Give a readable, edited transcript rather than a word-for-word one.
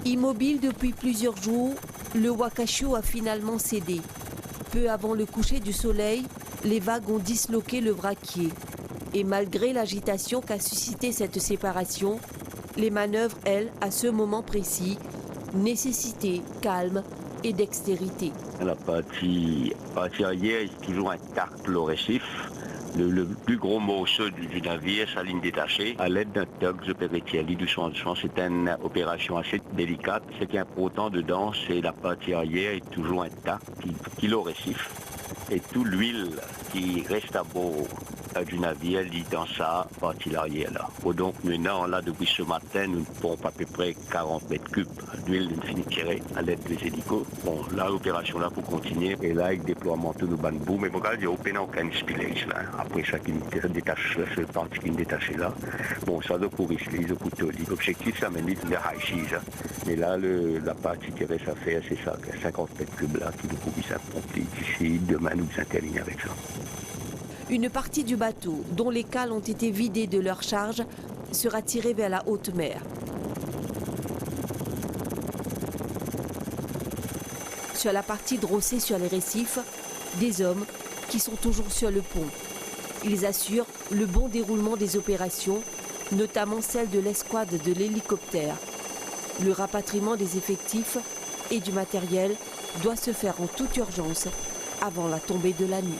Immobile depuis plusieurs jours, le Wakashio a finalement cédé. Peu avant le coucher du soleil, les vagues ont disloqué le vraquier. Et malgré l'agitation qu'a suscité cette séparation, les manœuvres, elles, à ce moment précis, nécessitaient calme et dextérité. La partie arrière est toujours intacte, le récif. Le plus gros morceau du navire, sa ligne détachée, à l'aide d'un tug opérationnel doucement. C'est une opération assez délicate. Ce qui est important dedans, c'est la partie arrière est toujours intacte, qui le récif. Et toute l'huile qui reste à bord du navire lit dans sa partie arrière là. Donc maintenant, là, depuis ce matin, nous pompons à peu près 40 mètres cubes d'huile d'une finie tirée à l'aide des hélicos. Bon, là, l'opération là pour continuer. Et là, avec le déploiement de nos bambous, mais regarde, il n'y a aucun spillage là. Après ça, qui me détache, la seule partie qui me détache là. Bon, ça doit courir les couteaux. L'objectif, c'est d'amener de la high cheese. Mais là, la partie qui reste à faire, c'est ça, 50 mètres cubes là, qui nous courir ça pomper d'ici. Demain, nous intervenir avec ça. Une partie du bateau, dont les cales ont été vidées de leur charge, sera tirée vers la haute mer. Sur la partie drossée sur les récifs, des hommes qui sont toujours sur le pont. Ils assurent le bon déroulement des opérations, notamment celle de l'escouade de l'hélicoptère. Le rapatriement des effectifs et du matériel doit se faire en toute urgence avant la tombée de la nuit.